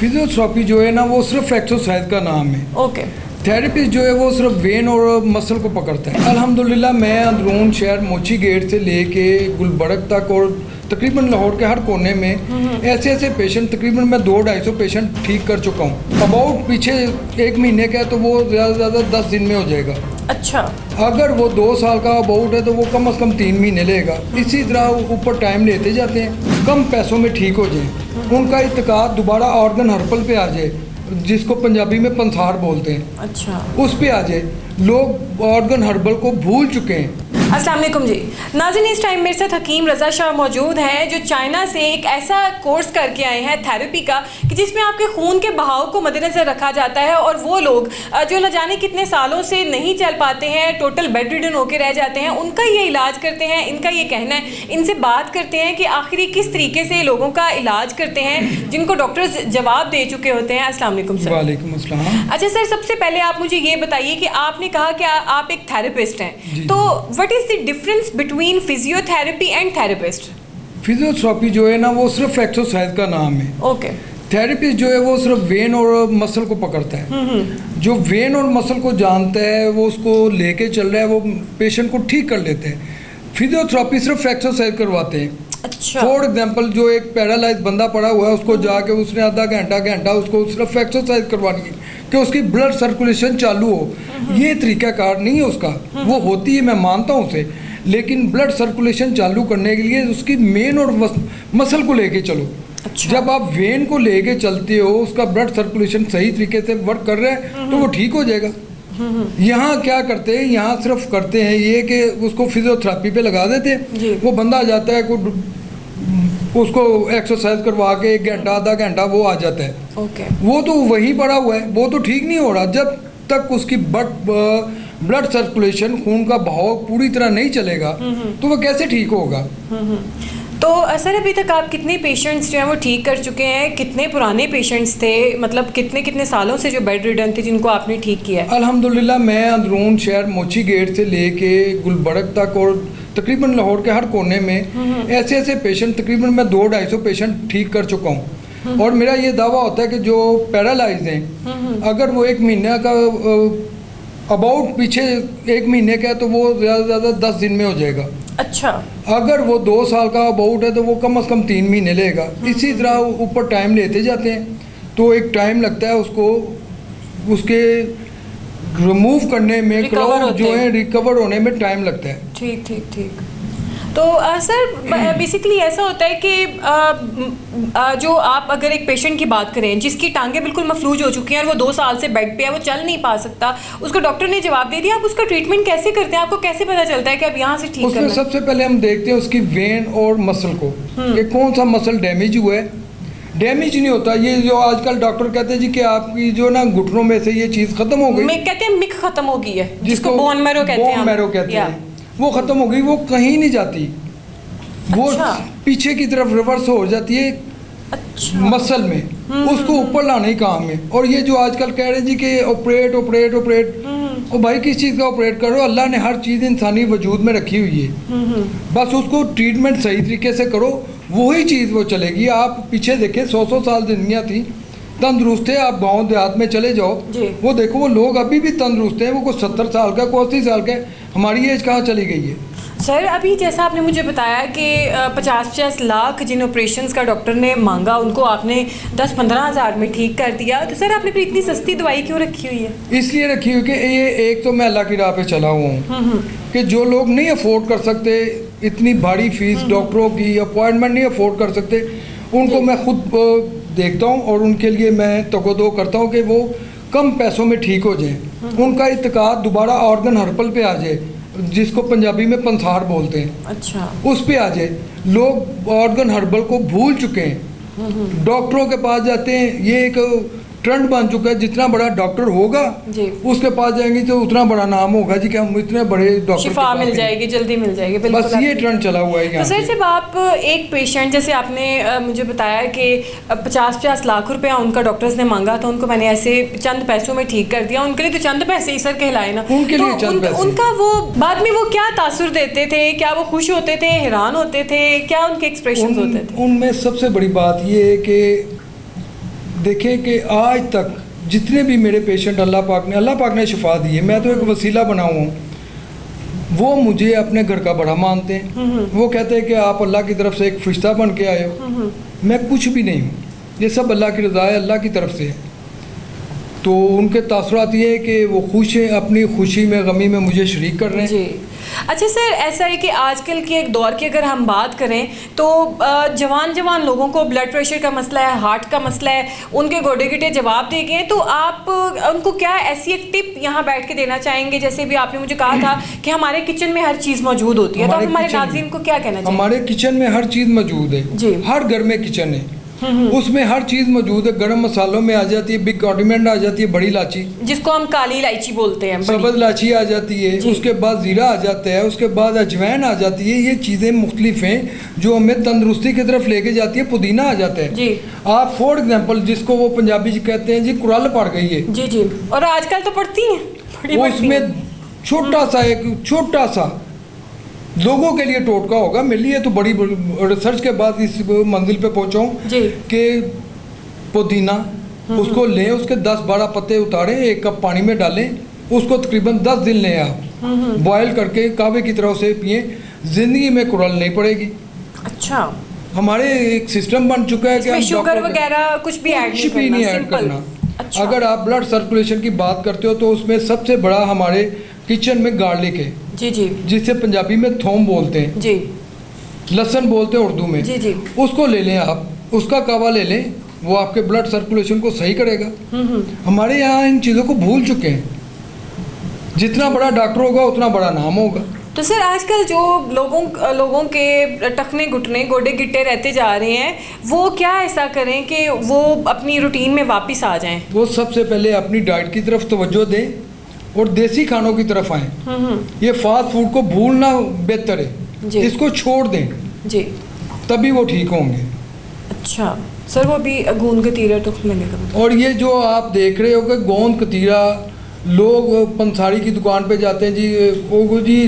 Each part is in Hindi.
फिजियोथेरेपी जो है ना वो सिर्फ एक्सरसाइज का नाम है। ओके। थेरेपिस्ट जो है वो सिर्फ वेन और मसल को पकड़ता है। अल्हम्दुलिल्लाह मैं अंदरून शहर मोची गेट से लेके गुलबर्ग तक और तकरीबन लाहौर के हर कोने में ऐसे ऐसे पेशेंट तकरीबन मैं 200-250 पेशेंट ठीक कर चुका हूँ। अबाउट पीछे 1 महीने का है तो वो ज़्यादा से ज़्यादा 10 दिन में हो जाएगा। अच्छा। अगर वो 2 साल का अबाउट है तो वो कम से कम 3 महीने लेगा। इसी तरह ऊपर टाइम लेते जाते हैं, कम पैसों में ठीक हो जाए। उनका इत्तेकाद दोबारा ऑर्गन हर्पल पे आ जाए, जिसको पंजाबी में पंसार बोलते हैं। अच्छा। उस पे आ जाए। लोग ऑर्गन हर्बल को भूल चुके हैं। अस्सलाम वालेकुम जी नाज़रीन, इस टाइम मेरे साथ हकीम रज़ा शाह मौजूद हैं जो चाइना से एक ऐसा कोर्स करके आए हैं थेरेपी का कि जिसमें आपके खून के बहाव को मद्देनज़र रखा जाता है और वो लोग जो न जाने कितने सालों से नहीं चल पाते हैं, टोटल बेड रिडन होकर रह जाते हैं, उनका ये इलाज करते हैं। इनका ये कहना है, इनसे बात करते हैं कि आखिर किस तरीके से लोगों का इलाज करते हैं जिनको डॉक्टर्स जवाब दे चुके होते हैं। अस्सलाम वालेकुम सर। वालेकुम अस्सलाम। अच्छा सर, सबसे पहले आप मुझे ये बताइए कि आपने कहा कि आप एक थेरेपिस्ट हैं, तो what is the difference between physiotherapy and therapist? Physiotherapy जो है ना वो सिर्फ एक्सरसाइज का नाम है। ओके। थेरेपिस्ट जो है वो सिर्फ वेन और मसल को पकड़ता है। जो वेन और मसल को जानता है वो उसको लेके चल रहा है, वो पेशेंट को ठीक कर लेते हैं। फिजियोथेरेपी सिर्फ एक्सरसाइज करवाते हैं। अच्छा। फॉर एग्जाम्पल जो एक पैरालाइज बंदा पड़ा हुआ है उसको जाके उसने आधा घंटा उसको सिर्फ एक्सरसाइज करवानी है कि उसकी ब्लड सर्कुलेशन चालू हो। ये तरीकाकार नहीं है उसका, वो होती है, मैं मानता हूँ उसे, लेकिन ब्लड सर्कुलेशन चालू करने के लिए उसकी मेन और मसल को लेके चलो। अच्छा। जब आप वेन को लेके चलते हो, उसका ब्लड सर्कुलेशन सही तरीके से वर्क कर रहा है तो वो ठीक हो जाएगा। यहाँ क्या करते हैं, यहाँ सिर्फ करते हैं ये कि उसको फिजियोथेरेपी पे लगा देते हैं। वो बंदा आ जाता है, उसको एक्सरसाइज करवा के 1 घंटा आधा घंटा वो आ जाता है। ओके। वो तो वहीं पड़ा हुआ है, वो तो ठीक नहीं हो रहा। जब तक उसकी ब्लड सर्कुलेशन, खून का बहाव पूरी तरह नहीं चलेगा तो वो कैसे ठीक होगा। तो सर अभी तक आप कितने पेशेंट्स जो हैं वो ठीक कर चुके हैं? कितने पुराने पेशेंट्स थे, मतलब कितने सालों से जो बेड रिडन थे जिनको आपने ठीक किया है? अल्हम्दुलिल्लाह मैं अंदरून शहर मोची गेट से लेके गुलबर्ग तक और तकरीबन लाहौर के हर कोने में ऐसे ऐसे पेशेंट तकरीबन मैं 200-250 पेशेंट ठीक कर चुका हूँ। और मेरा ये दावा होता है कि जो पैरालाइज हैं, अगर वो 1 महीने का अबाउट पीछे 1 महीने का है तो वो ज़्यादा से ज़्यादा 10 दिन में हो जाएगा। अच्छा। अगर वो 2 साल का अबाउट है तो वो कम से कम 3 महीने लेगा। इसी तरह ऊपर टाइम लेते जाते हैं तो एक टाइम लगता है उसको, उसके रिमूव करने में, क्राउड जो है रिकवर होने में टाइम लगता है। ठीक ठीक ठीक। तो सर बेसिकली ऐसा होता है कि जो आप अगर एक पेशेंट की बात करें जिसकी टांगें बिल्कुल मफलूज हो चुकी हैं और वो 2 साल से बेड पे है, वो चल नहीं पा सकता, उसको डॉक्टर ने जवाब दे दिया, आप उसका ट्रीटमेंट कैसे करते हैं? आपको कैसे पता चलता है कि अब यहाँ से ठीक करना है? उसमें सबसे पहले हम देखते हैं उसकी वेन और मसल को कि कौन सा मसल डैमेज हुआ है। डैमेज नहीं होता, ये जो आजकल डॉक्टर कहते हैं जी कि आपकी जो ना घुटनों में से ये चीज़ खत्म हो गई, कहते हैं मिक खत्म हो गई है, जिसको बोन मैरो कहते हैं, वो खत्म हो गई, वो कहीं नहीं जाती, वो पीछे की तरफ रिवर्स हो जाती है। अच्छा। मसल में उसको ऊपर लाने ही काम है। और ये जो आजकल कह रहे हैं जी कि ऑपरेट ऑपरेट ऑपरेट, और भाई किस चीज़ का ऑपरेट करो? अल्लाह ने हर चीज़ इंसानी वजूद में रखी हुई है, बस उसको ट्रीटमेंट सही तरीके से करो, वही चीज़ वो चलेगी। आप पीछे देखें 100 साल दुनिया थी, तंदुरुस्त थे। आप गांव देहात में चले जाओ, वो देखो वो लोग अभी भी तंदुरुस्त हैं। वो कोई 70 साल का, कोई 80 साल का, हमारी एज कहाँ चली गई है? सर अभी जैसा आपने मुझे बताया कि 50-50 लाख जिन ऑपरेशंस का डॉक्टर ने मांगा उनको आपने 10-15 हज़ार में ठीक कर दिया, तो सर आपने फिर इतनी सस्ती दवाई क्यों रखी हुई है? इसलिए रखी हुई कि ये एक तो मैं अल्लाह की राह पे चला हुआ हूँ कि जो लोग नहीं अफोर्ड कर सकते इतनी भारी फीस, डॉक्टरों की अपॉइंटमेंट नहीं अफोर्ड कर सकते, उनको मैं खुद देखता हूँ और उनके लिए मैं तगोदो करता हूँ कि वो कम पैसों में ठीक हो जाएँ। उनका इत्तेकाद दोबारा ऑर्गन हर्पल पे आ जाए, जिसको पंजाबी में पंसार बोलते हैं। अच्छा। उस पे आ जाए। लोग ऑर्गन हर्बल को भूल चुके हैं, डॉक्टरों के पास जाते हैं, ये एक ट्रेंड बन चुका है। जितना बड़ा डॉक्टर होगा उसके पास जाएंगे तो उतना बड़ा नाम होगा जी कि हम इतने बड़े डॉक्टर, शिफा मिल जाएगी, जल्दी मिल जाएगी। बस ये ट्रेंड चला हुआ है यहाँ। तो सर जब आप एक पेशेंट, जैसे आपने मुझे बताया कि 50-50 लाख रुपया उनका डॉक्टर्स ने मांगा था, उनको मैंने ऐसे चंद पैसों में ठीक कर दिया, उनके लिए तो चंद पैसे ही सर कहलाए ना, उनके लिए चंद पैसे। उनका वो बाद में वो क्या तासुर देते थे? क्या वो खुश होते थे, हैरान होते थे? क्या उनके एक्सप्रेशन होते थे? उनमें सबसे बड़ी बात ये है कि देखें कि आज तक जितने भी मेरे पेशेंट अल्लाह पाक ने शिफा दी है, मैं तो एक वसीला बना हुआ हूँ, वो मुझे अपने घर का बड़ा मानते हैं। वो कहते हैं कि आप अल्लाह की तरफ से एक फरिश्ता बन के आए हो। मैं कुछ भी नहीं हूँ, ये सब अल्लाह की रज़ा है, अल्लाह की तरफ से है। तो उनके तासुरात ये है कि वो खुश हैं, अपनी खुशी में गमी में मुझे शरीक कर रहे हैं। जी। अच्छा सर, ऐसा है कि आजकल के एक दौर की अगर हम बात करें तो जवान लोगों को ब्लड प्रेशर का मसला है, हार्ट का मसला है, उनके गोडे गिटे जवाब दे गए, तो आप उनको क्या ऐसी एक टिप यहाँ बैठ के देना चाहेंगे? जैसे भी आपने मुझे कहा था कि हमारे किचन में हर चीज़ मौजूद होती है, तो आप हमारे नाज़रीन को क्या कहना चाहिए? हमारे किचन में हर चीज़ मौजूद है जी। हर घर में किचन है, उसमें हर चीज़ मौजूद है। गरम मसालों में आ जाती है बिग कॉर्डिमेंट, आ जाती है बड़ी इलायची, जिसको हम काली इलायची बोलते हैं, सब्ज़ इलायची आ जाती है, उसके बाद ज़ीरा आ जाता है, उसके बाद अजवाइन आ जाती है। ये चीज़ें मुख्तलिफ हैं जो हमें तंदुरुस्ती की तरफ लेके जाती है। पुदीना आ जाता है। जी। आप फॉर एग्जाम्पल, जिसको वो पंजाबी जी कहते हैं जी कुरल पड़ गई है, जी जी, और आजकल तो पड़ती हैं, बड़ी वो पड़ती हैं। उसमें छोटा सा लोगों के लिए टोटका होगा। मेरे लिए तो बड़ी रिसर्च के बाद इस मंजिल पे पहुंचा हूँ जी। कि पुदीना उसको लें, उसके 10-12 पत्ते उतारें, 1 कप पानी में डालें, उसको तकरीबन 10 दिन लें आप, बॉयल करके कावे की तरह से पिए, ज़िंदगी में कुरल नहीं पड़ेगी। अच्छा, हमारे एक सिस्टम बन चुका है कि हम शुगर वगैरह कुछ भी ऐड नहीं ऐड करना। अच्छा। अगर आप ब्लड सर्कुलेशन की बात करते हो तो उसमें सबसे बड़ा हमारे किचन में गार्लिक है। जी जी, जिसे पंजाबी में थोम बोलते हैं, जी, लहसुन बोलते हैं उर्दू में। जी जी। उसको ले लें आप, उसका कावा ले लें, वो आपके ब्लड सर्कुलेशन को सही करेगा। हमारे यहाँ इन चीज़ों को भूल चुके हैं। जितना बड़ा डॉक्टर होगा उतना बड़ा नाम होगा। तो सर आजकल जो लोगों के टखने घुटने गोडे गिट्टे रहते जा रहे हैं, वो क्या ऐसा करें कि वो अपनी रूटीन में वापस आ जाएं? वो सबसे पहले अपनी डाइट की तरफ तवज्जो दें और देसी खानों की तरफ आएँ। ये फास्ट फूड को भूलना बेहतर है, इसको छोड़ दें जी, तभी वो ठीक होंगे। अच्छा सर, वो भी गोंद कतीरा तो लेंगे कभी? और ये जो आप देख रहे हो कि गोंद कतीरा, लोग पंसारी की दुकान पे जाते हैं जी, वो जी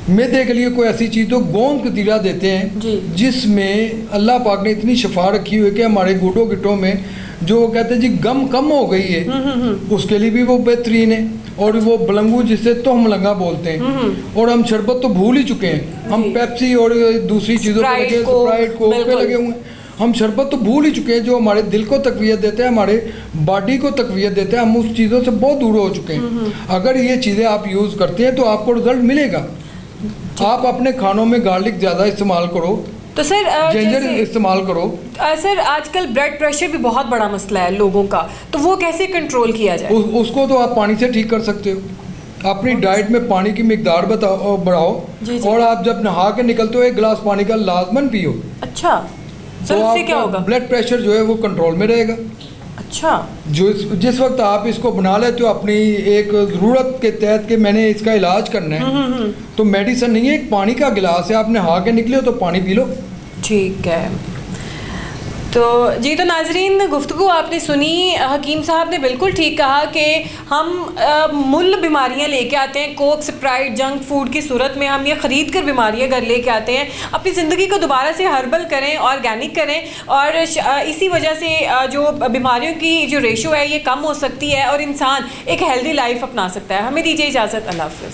मैदे के लिए कोई ऐसी चीज़ तो गोंद कतीरा देते हैं जिसमें अल्लाह पाक ने इतनी शफा रखी हुई है कि हमारे गोडों गिटों में जो वो कहते हैं जी गम कम हो गई है, उसके लिए भी वो बेहतरीन है। और वो बलंगू जिसे तो हम लंगा बोलते हैं। और हम शरबत तो भूल ही चुके हैं, हम पेप्सी और दूसरी चीज़ों पे लगे, स्प्राइट कोक पे लगे हुए हैं। हम शरबत तो भूल ही चुके हैं जो हमारे दिल को तकवीयत देते हैं, हमारे बॉडी को तकवीयत देते हैं। हम उस चीज़ों से बहुत दूर हो चुके हैं। अगर ये चीज़ें आप यूज़ करते हैं तो आपको रिजल्ट मिलेगा। आप अपने खानों में गार्लिक ज़्यादा इस्तेमाल करो, तो सर जिंजर इस्तेमाल करो। सर आजकल ब्लड प्रेशर भी बहुत बड़ा मसला है लोगों का, तो वो कैसे कंट्रोल किया जाए? उसको तो आप पानी से ठीक कर सकते हो। अपनी डाइट में पानी की मिकदार बढ़ाओ। और आप जब नहा के निकलते हो 1 गिलास पानी का लाजमन पियो। अच्छा सर, तो उससे क्या होगा? ब्लड प्रेशर जो है वो कंट्रोल में रहेगा। अच्छा, जिस वक्त आप इसको बना लेते हो अपनी एक ज़रूरत के तहत कि मैंने इसका इलाज करना है, तो मेडिसिन नहीं है, एक पानी का गिलास है, आप नहा के निकले हो तो पानी पी लो। ठीक है। तो जी, तो नाजरीन गुफ्तगू आपने सुनी। हकीम साहब ने बिल्कुल ठीक कहा कि हम मुल बीमारियां लेके आते हैं, कोक स्प्राइट जंक फूड की सूरत में हम ये ख़रीद कर बीमारियां घर लेके आते हैं। अपनी ज़िंदगी को दोबारा से हर्बल करें, ऑर्गेनिक करें, और इसी वजह से जो बीमारियों की जो रेशो है ये कम हो सकती है और इंसान एक हेल्दी लाइफ अपना सकता है। हमें दीजिए इजाज़त। अल्लाह हाफ़िज़।